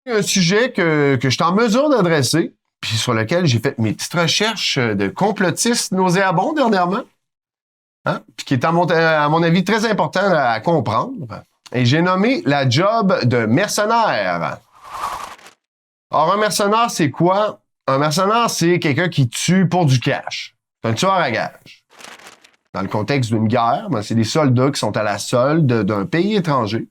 Un sujet que je suis en mesure d'adresser, puis sur lequel j'ai fait mes petites recherches de complotistes nauséabonds dernièrement, hein, puis qui est à mon avis très important à comprendre. Et j'ai nommé la job de mercenaire. Alors, un mercenaire, c'est quoi? Un mercenaire, c'est quelqu'un qui tue pour du cash. C'est un tueur à gages. Dans le contexte d'une guerre, c'est des soldats qui sont à la solde d'un pays étranger.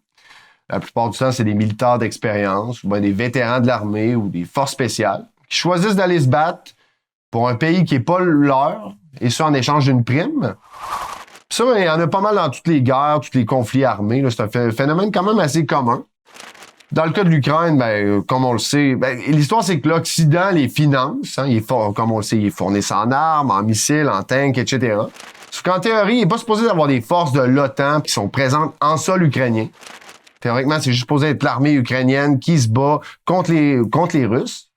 La plupart du temps, c'est des militaires d'expérience, ou bien des vétérans de l'armée ou des forces spéciales, qui choisissent d'aller se battre pour un pays qui n'est pas leur, et ça en échange d'une prime. Puis ça, il y en a pas mal dans toutes les guerres, tous les conflits armés. C'est un phénomène quand même assez commun. Dans le cas de l'Ukraine, comme on le sait, l'histoire, c'est que l'Occident les finance. Hein, comme on le sait, ils fournissent en armes, en missiles, en tanks, etc. Sauf qu'en théorie, il n'est pas supposé avoir des forces de l'OTAN qui sont présentes en sol ukrainien. Théoriquement, c'est juste supposé être l'armée ukrainienne qui se bat contre les Russes.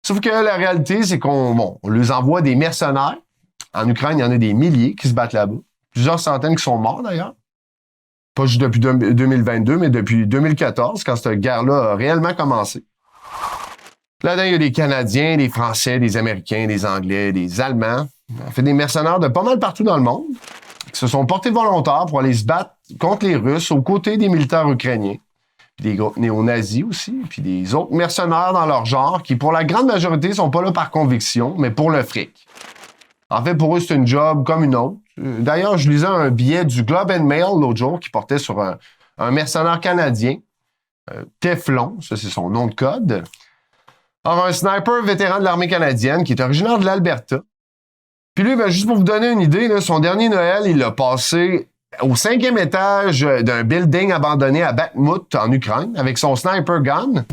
Sauf que la réalité, c'est qu'on les envoie des mercenaires. En Ukraine, il y en a des milliers qui se battent là-bas. Plusieurs centaines qui sont morts, d'ailleurs. Pas juste depuis 2022, mais depuis 2014, quand cette guerre-là a réellement commencé. Là-dedans, il y a des Canadiens, des Français, des Américains, des Anglais, des Allemands. En fait, des mercenaires de pas mal partout dans le monde qui se sont portés volontaires pour aller se battre contre les Russes aux côtés des militaires ukrainiens, puis des groupes néo-nazis aussi, puis des autres mercenaires dans leur genre qui, pour la grande majorité, sont pas là par conviction, mais pour le fric. En fait, pour eux, c'est une job comme une autre. D'ailleurs, je lisais un billet du Globe and Mail l'autre jour qui portait sur un mercenaire canadien, Teflon, ça c'est son nom de code. Alors, un sniper vétéran de l'armée canadienne qui est originaire de l'Alberta. Puis lui, juste pour vous donner une idée, là, son dernier Noël, il l'a passé au 5e étage d'un building abandonné à Bakhmut, en Ukraine, avec son sniper gun.